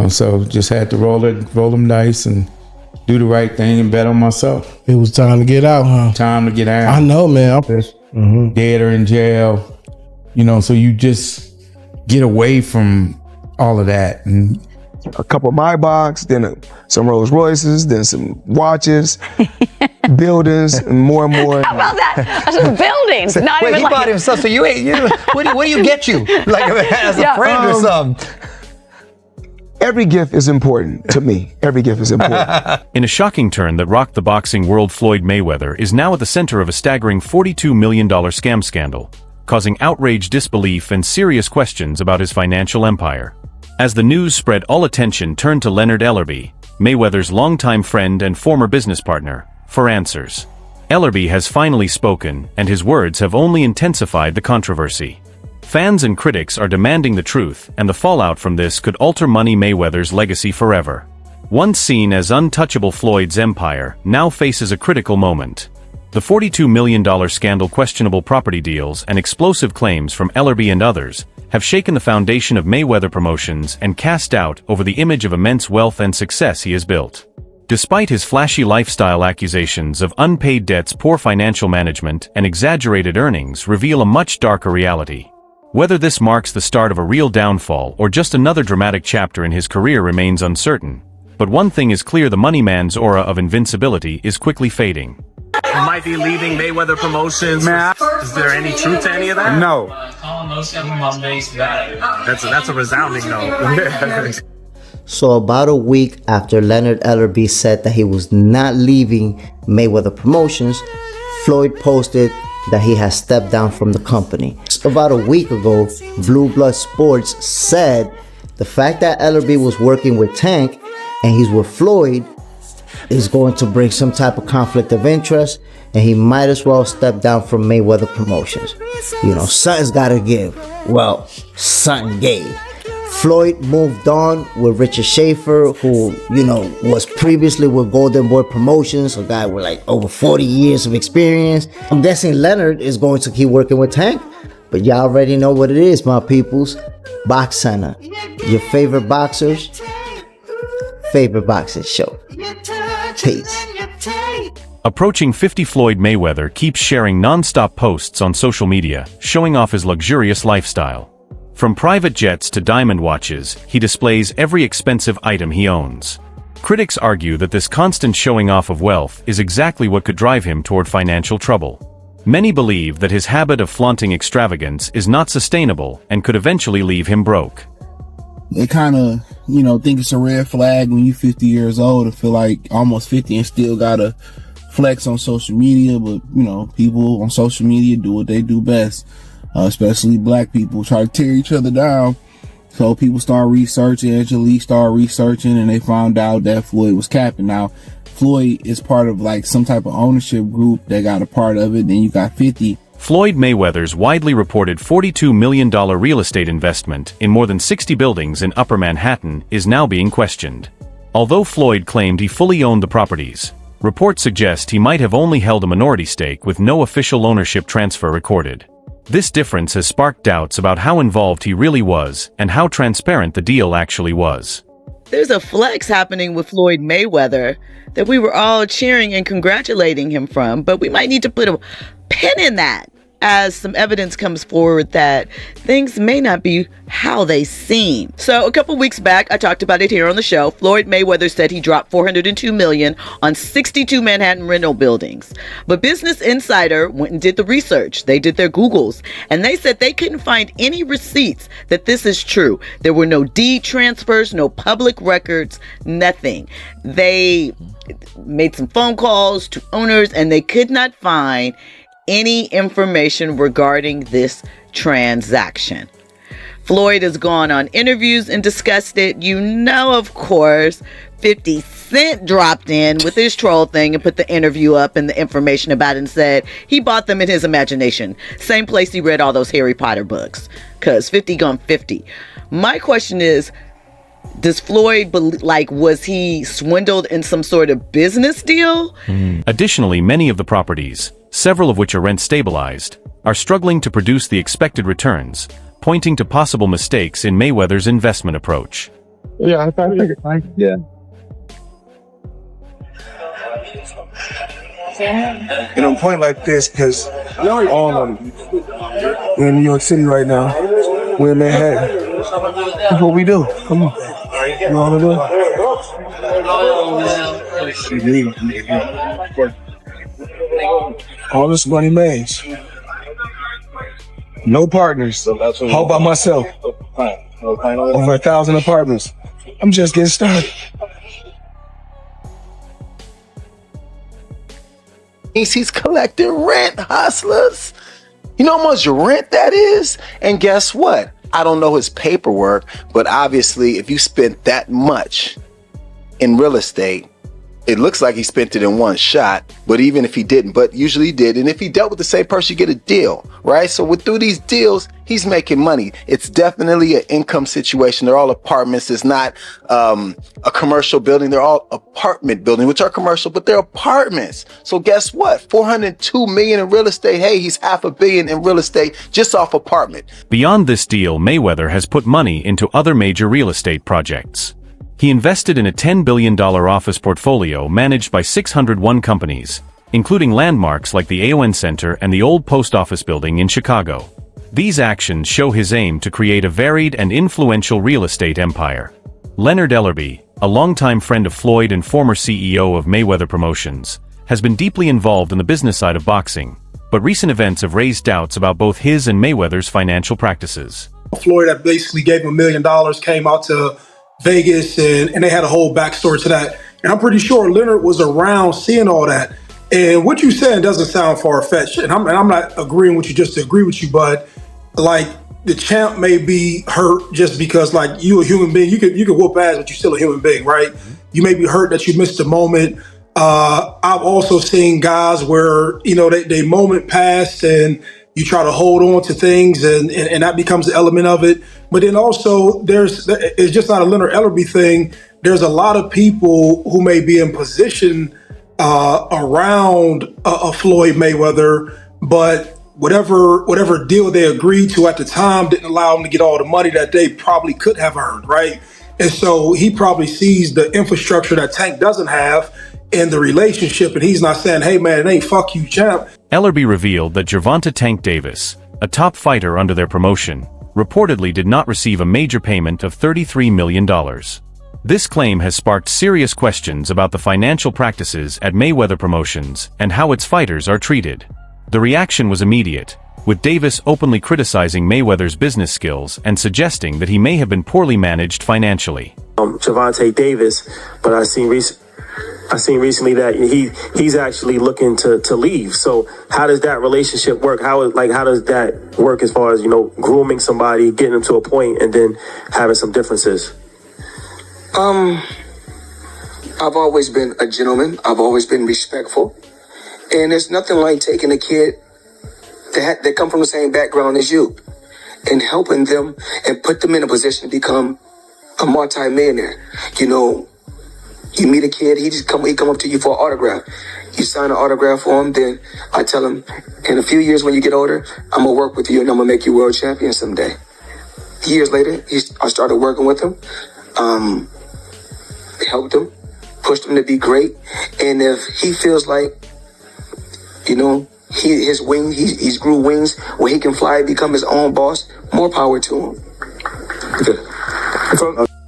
So just had to roll them dice and do the right thing and bet on myself. It was time to get out, huh? Time to get out. I know, man. I'm dead or in jail, so you just get away from all of that. And a couple of Maybachs, then some Rolls Royces, then some watches, buildings, and more. How about that? Some buildings. Not Wait, even he like bought himself. So you ain't. What do you get you? Like as a friend or something? Every gift is important to me. Every gift is important. In a shocking turn that rocked the boxing world, Floyd Mayweather is now at the center of a staggering $42 million scam scandal, causing outrage, disbelief, and serious questions about his financial empire. As the news spread, all attention turned to Leonard Ellerbe, Mayweather's longtime friend and former business partner, for answers. Ellerbe has finally spoken, and his words have only intensified the controversy. Fans and critics are demanding the truth, and the fallout from this could alter Money Mayweather's legacy forever. Once seen as untouchable, Floyd's empire now faces a critical moment. The $42 million scandal, questionable property deals, and explosive claims from Ellerbe and others have shaken the foundation of Mayweather Promotions and cast doubt over the image of immense wealth and success he has built. Despite his flashy lifestyle, accusations of unpaid debts, poor financial management, and exaggerated earnings reveal a much darker reality. Whether this marks the start of a real downfall or just another dramatic chapter in his career remains uncertain. But one thing is clear: the money man's aura of invincibility is quickly fading. Might be leaving Mayweather Promotions. Is there any truth to any of that? no. That's a resounding no. So about a week after Leonard Ellerbe said that he was not leaving Mayweather Promotions, Floyd posted that he has stepped down from the company. About a week ago, Blue Blood Sports said the fact that Ellerbe was working with Tank and he's with Floyd is going to bring some type of conflict of interest, and he might as well step down from Mayweather Promotions. Something's gotta give. Well, something gave. Floyd moved on with Richard Schaefer, who, was previously with Golden Boy Promotions, a guy with like over 40 years of experience. I'm guessing Leonard is going to keep working with Tank, but y'all already know what it is, my peoples. Box Center, your favorite boxers, favorite boxing show. Peace. Approaching 50, Floyd Mayweather keeps sharing non-stop posts on social media, showing off his luxurious lifestyle. From private jets to diamond watches, he displays every expensive item he owns. Critics argue that this constant showing off of wealth is exactly what could drive him toward financial trouble. Many believe that his habit of flaunting extravagance is not sustainable and could eventually leave him broke. They kind of, think it's a red flag when you're 50 years old and feel like almost 50 and still gotta flex on social media. But, people on social media do what they do best. Especially black people try to tear each other down. So people start researching, Angelique started researching, and they found out that Floyd was capping. Now, Floyd is part of like some type of ownership group that got a part of it. Then you got 50. Floyd Mayweather's widely reported $42 million real estate investment in more than 60 buildings in Upper Manhattan is now being questioned. Although Floyd claimed he fully owned the properties, reports suggest he might have only held a minority stake with no official ownership transfer recorded. This difference has sparked doubts about how involved he really was and how transparent the deal actually was. There's a flex happening with Floyd Mayweather that we were all cheering and congratulating him from, but we might need to put a pin in that as some evidence comes forward that things may not be how they seem. So a couple weeks back, I talked about it here on the show. Floyd Mayweather said he dropped $402 million on 62 Manhattan rental buildings. But Business Insider went and did the research. They did their Googles, and they said they couldn't find any receipts that this is true. There were no deed transfers, no public records, nothing. They made some phone calls to owners, and they could not find any information regarding this transaction. Floyd has gone on interviews and discussed it. Of course, 50 Cent dropped in with his troll thing and put the interview up and the information about it and said he bought them in his imagination. Same place he read all those Harry Potter books, because 50 gone 50. My question is, does Floyd, was he swindled in some sort of business deal? Additionally, many of the properties, several of which are rent stabilized, are struggling to produce the expected returns, pointing to possible mistakes in Mayweather's investment approach. Yeah, I think yeah. And on a point like this, because all of them, we're in New York City right now. We're in Manhattan. That's what we do. Come on. You know what I do? All this money made. No partners. All by myself. Over 1,000 apartments. I'm just getting started. He's collecting rent, hustlers. You know how much rent that is? And guess what? I don't know his paperwork, but obviously if you spent that much in real estate, it looks like he spent it in one shot, but even if he didn't, but usually he did. And if he dealt with the same person, you get a deal, right? So through these deals, he's making money. It's definitely an income situation. They're all apartments. It's not a commercial building. They're all apartment buildings, which are commercial, but they're apartments. So guess what? $402 million in real estate. Hey, he's $500 million in real estate just off apartment. Beyond this deal, Mayweather has put money into other major real estate projects. He invested in a $10 billion office portfolio managed by 601 companies, including landmarks like the AON Center and the old post office building in Chicago. These actions show his aim to create a varied and influential real estate empire. Leonard Ellerbe, a longtime friend of Floyd and former CEO of Mayweather Promotions, has been deeply involved in the business side of boxing, but recent events have raised doubts about both his and Mayweather's financial practices. Floyd that basically gave him $1 million, came out to Vegas, and they had a whole backstory to that. And I'm pretty sure Leonard was around seeing all that. And what you said doesn't sound far-fetched. And I'm not agreeing with you just to agree with you, but like the champ may be hurt just because like you a human being, you could whoop ass, but you're still a human being, right? You may be hurt that you missed a moment. I've also seen guys where, you know, they moment passed and you try to hold on to things and that becomes an element of it. But then also it's just not a Leonard Ellerbe thing. There's a lot of people who may be in position around a Floyd Mayweather, but whatever deal they agreed to at the time didn't allow them to get all the money that they probably could have earned, right? And so he probably sees the infrastructure that Tank doesn't have in the relationship, and he's not saying, hey man, it ain't fuck you, champ. Ellerbe revealed that Gervonta Tank Davis, a top fighter under their promotion, reportedly did not receive a major payment of $33 million. This claim has sparked serious questions about the financial practices at Mayweather Promotions and how its fighters are treated. The reaction was immediate, with Davis openly criticizing Mayweather's business skills and suggesting that he may have been poorly managed financially. Gervonta Davis, but I seen recently that he's actually looking to leave. So how does that relationship work? How does that work as far as, you know, grooming somebody, getting them to a point, and then having some differences? I've always been a gentleman. I've always been respectful, and there's nothing like taking a kid that come from the same background as you and helping them and put them in a position to become a multi-millionaire. You know, you meet a kid, he come up to you for an autograph. You sign an autograph for him, then I tell him, in a few years when you get older, I'm gonna work with you and I'm gonna make you world champion someday. Years later, I started working with him, helped him, pushed him to be great. And if he feels like, you know, he's grew wings where he can fly, become his own boss, more power to him.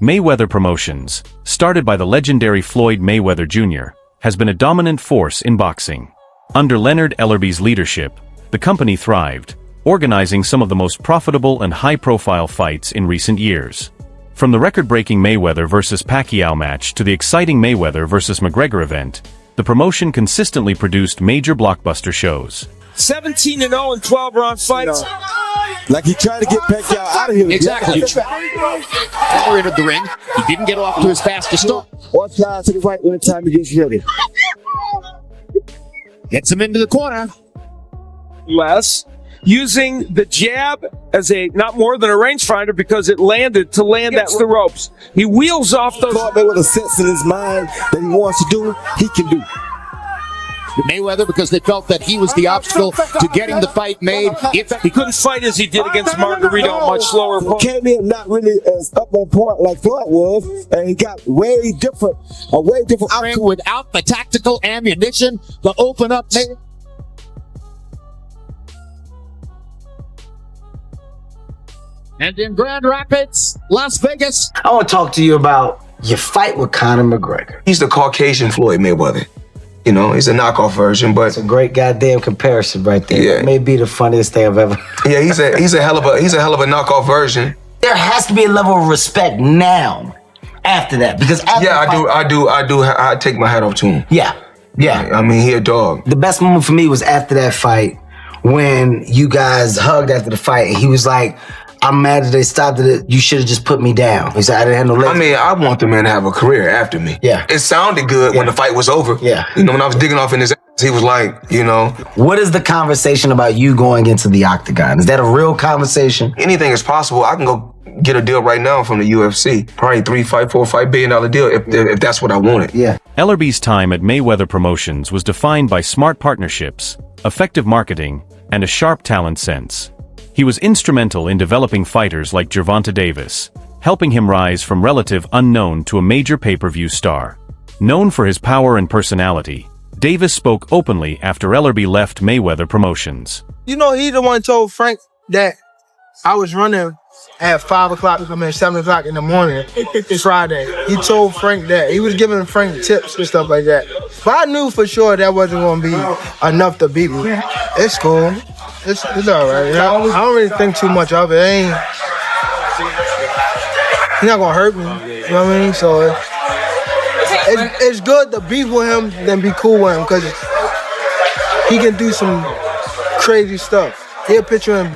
Mayweather Promotions, started by the legendary Floyd Mayweather Jr., has been a dominant force in boxing. Under Leonard Ellerbe's leadership, the company thrived, organizing some of the most profitable and high-profile fights in recent years. From the record-breaking Mayweather vs. Pacquiao match to the exciting Mayweather vs. McGregor event, the promotion consistently produced major blockbuster shows. 17-0 in 12-round fights. Like he tried to get Pacquiao out of here. Exactly. Never entered the ring. He didn't get off to his fastest start. Watch out to the fight when the time he gets ready. Gets him into the corner. Less. Using the jab as not more than a rangefinder because it landed to land at the ropes. He wheels off those. Floyd Mayweather with a sense in his mind that he wants to do, he can do. Mayweather because they felt that he was the obstacle to getting the fight made. He couldn't fight as he did against Margarito, a much slower opponent. Came in not really as up on point like Floyd was, and he got a way different without the tactical ammunition to open up. And in Grand Rapids, Las Vegas. I want to talk to you about your fight with Conor McGregor. He's the Caucasian Floyd Mayweather. You know, he's a knockoff version, but it's a great goddamn comparison right there. Yeah. That may be the funniest thing I've ever. Yeah, he's a hell of a knockoff version. There has to be a level of respect now after that, because after I take my hat off to him. Yeah. I mean, he a dog. The best moment for me was after that fight when you guys hugged after the fight and he was like, I'm mad that they stopped it. You should have just put me down. He said, I didn't have no legs. I mean, I want the man to have a career after me. Yeah. It sounded good when the fight was over. Yeah. You know, when I was digging off in his ass, he was like, you know. What is the conversation about you going into the octagon? Is that a real conversation? Anything is possible. I can go get a deal right now from the UFC. Probably $4-5 billion deal if that's what I wanted. Yeah. Ellerbe's time at Mayweather Promotions was defined by smart partnerships, effective marketing, and a sharp talent sense. He was instrumental in developing fighters like Gervonta Davis, helping him rise from relative unknown to a major pay-per-view star. Known for his power and personality, Davis spoke openly after Ellerbe left Mayweather Promotions. You know, he the one told Frank that I was running at 5 o'clock, 7 o'clock in the morning, Friday. He told Frank that. He was giving Frank tips and stuff like that. But I knew for sure that wasn't going to be enough to beat me. It's cool. It's all right. You know? I don't really think too much of it. He's not going to hurt me. You know what I mean? So it's good to beef with him than be cool with him because he can do some crazy stuff. He'll put you in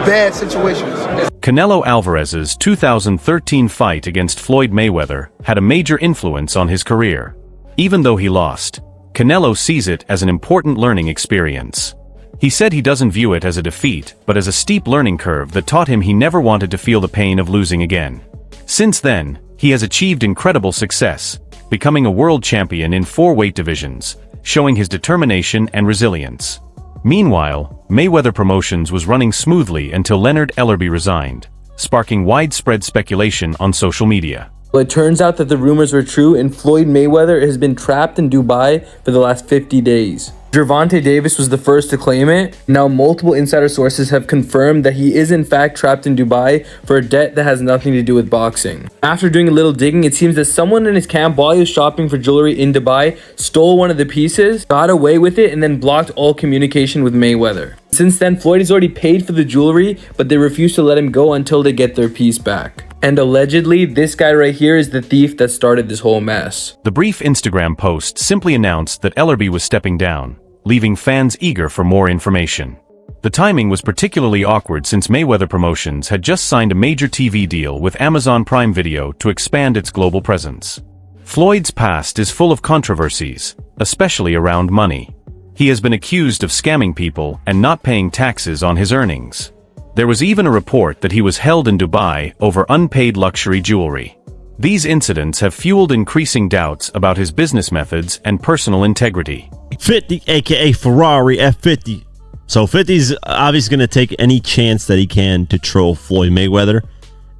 bad situations. Canelo Alvarez's 2013 fight against Floyd Mayweather had a major influence on his career. Even though he lost, Canelo sees it as an important learning experience. He said he doesn't view it as a defeat, but as a steep learning curve that taught him he never wanted to feel the pain of losing again. Since then, he has achieved incredible success, becoming a world champion in 4 weight divisions, showing his determination and resilience. Meanwhile, Mayweather Promotions was running smoothly until Leonard Ellerbe resigned, sparking widespread speculation on social media. Well, it turns out that the rumors were true and Floyd Mayweather has been trapped in Dubai for the last 50 days. Gervonta Davis was the first to claim it. Now multiple insider sources have confirmed that he is in fact trapped in Dubai for a debt that has nothing to do with boxing. After doing a little digging, it seems that someone in his camp while he was shopping for jewelry in Dubai stole one of the pieces, got away with it, and then blocked all communication with Mayweather. Since then, Floyd has already paid for the jewelry, but they refuse to let him go until they get their piece back. And allegedly, this guy right here is the thief that started this whole mess. The brief Instagram post simply announced that Ellerbe was stepping down, leaving fans eager for more information. The timing was particularly awkward since Mayweather Promotions had just signed a major TV deal with Amazon Prime Video to expand its global presence. Floyd's past is full of controversies, especially around money. He has been accused of scamming people and not paying taxes on his earnings. There was even a report that he was held in Dubai over unpaid luxury jewelry. These incidents have fueled increasing doubts about his business methods and personal integrity. 50, aka Ferrari F50. So 50's obviously going to take any chance that he can to troll Floyd Mayweather.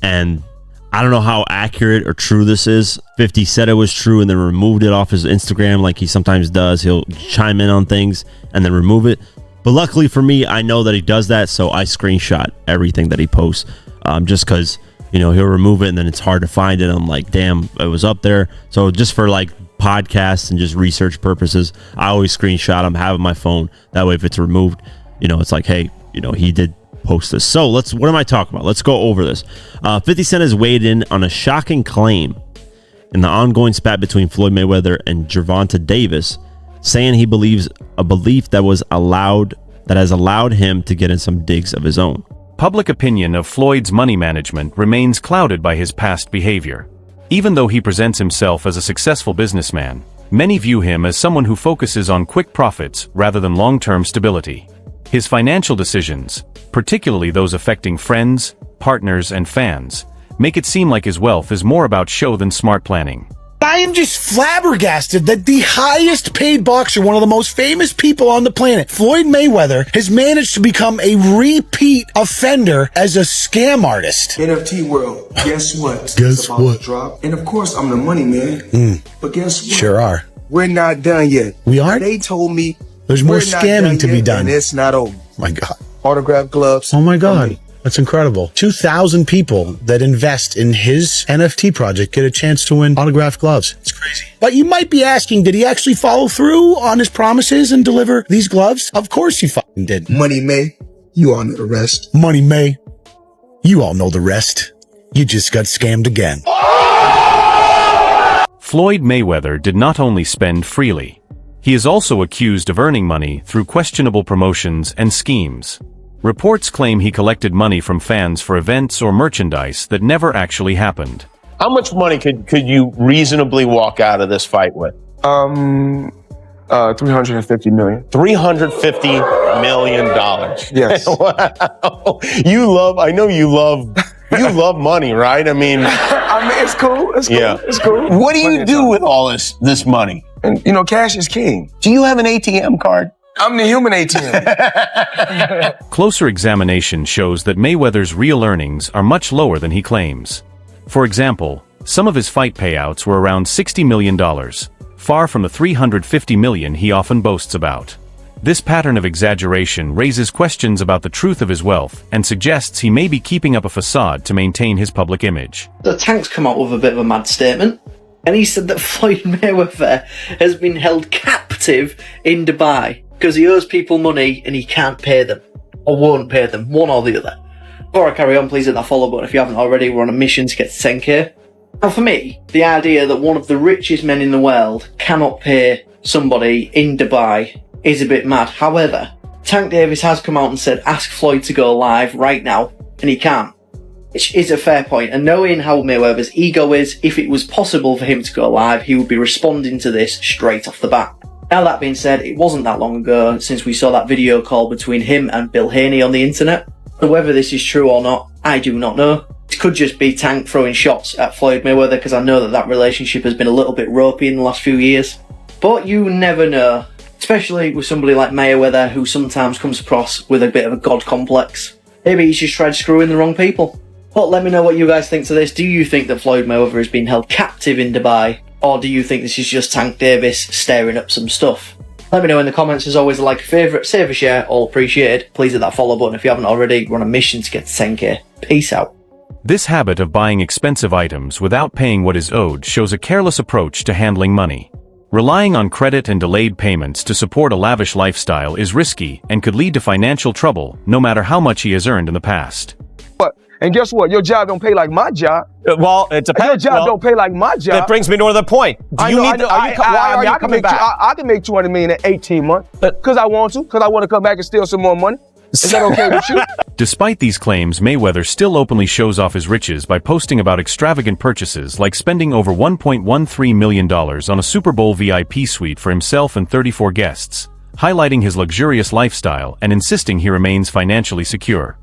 And I don't know how accurate or true this is. 50 said it was true and then removed it off his Instagram like he sometimes does. He'll chime in on things and then remove it. But luckily for me, I know that he does that, so I screenshot everything that he posts. Just because, you know, he'll remove it and then it's hard to find it. I'm like, damn, it was up there. So just for like podcasts and just research purposes, I always screenshot them, have it on my phone. That way if it's removed, you know, it's like, hey, you know, he did post this. So what am I talking about? Let's go over this. 50 Cent has weighed in on a shocking claim in the ongoing spat between Floyd Mayweather and Gervonta Davis, saying he believes a belief that has allowed him to get in some digs of his own. Public opinion of Floyd's money management remains clouded by his past behavior. Even though he presents himself as a successful businessman, many view him as someone who focuses on quick profits rather than long-term stability. His financial decisions, particularly those affecting friends, partners, and fans, make it seem like his wealth is more about show than smart planning. I am just flabbergasted that the highest paid boxer, one of the most famous people on the planet, Floyd Mayweather, has managed to become a repeat offender as a scam artist. NFT world, guess what? Guess It's about what? to drop. And of course, I'm the money man. But guess what? Sure are. We're not done yet. We aren't? They told me There's more we're not scamming done to be yet, done. and it's not over. My God. Autograph gloves. Oh my God. That's incredible. 2,000 people that invest in his NFT project get a chance to win autographed gloves. It's crazy. But you might be asking, did he actually follow through on his promises and deliver these gloves? Of course he fucking did. Money May, you all know the rest. Money May, you all know the rest. You just got scammed again. Floyd Mayweather did not only spend freely. He is also accused of earning money through questionable promotions and schemes. Reports claim he collected money from fans for events or merchandise that never actually happened. How much money could you reasonably walk out of this fight with? 350 million. $350 million. Yes. Wow. I know you love money, right? I mean, it's cool. It's cool. Yeah. It's cool. What do you do with all this money? And cash is king. Do you have an ATM card? I'm the human ATM. Closer examination shows that Mayweather's real earnings are much lower than he claims. For example, some of his fight payouts were around $60 million, far from the $350 million he often boasts about. This pattern of exaggeration raises questions about the truth of his wealth and suggests he may be keeping up a facade to maintain his public image. The Tank's come out with a bit of a mad statement, and he said that Floyd Mayweather has been held captive in Dubai because he owes people money and he can't pay them, or won't pay them, one or the other. Before I carry on, please hit that follow button if you haven't already. We're on a mission to get to 10k. Now for me, the idea that one of the richest men in the world cannot pay somebody in Dubai is a bit mad. However, Tank Davis has come out and said ask Floyd to go live right now, and he can't. Which is a fair point, and knowing how Mayweather's ego is, if it was possible for him to go live, he would be responding to this straight off the bat. Now that being said, it wasn't that long ago since we saw that video call between him and Bill Haney on the internet. So whether this is true or not, I do not know. It could just be Tank throwing shots at Floyd Mayweather, because I know that relationship has been a little bit ropey in the last few years. But you never know, especially with somebody like Mayweather, who sometimes comes across with a bit of a god complex. Maybe he's just tried screwing the wrong people. But let me know what you guys think to this. Do you think that Floyd Mayweather has been held captive in Dubai? Or do you think this is just Tank Davis stirring up some stuff? Let me know in the comments. As always, a like, a favourite, save a share, all appreciated. Please hit that follow button if you haven't already. We're on a mission to get to 10k. Peace out. This habit of buying expensive items without paying what is owed shows a careless approach to handling money. Relying on credit and delayed payments to support a lavish lifestyle is risky and could lead to financial trouble, no matter how much he has earned in the past. And guess what? Your job don't pay like my job. Well, it depends. Your job don't pay like my job. That brings me to another point. Do you need? Why are you coming back? I can make $200 million in 18 months because I want to. Because I want to come back and steal some more money. Is that okay with you? Despite these claims, Mayweather still openly shows off his riches by posting about extravagant purchases like spending over $1.13 million on a Super Bowl VIP suite for himself and 34 guests, highlighting his luxurious lifestyle and insisting he remains financially secure.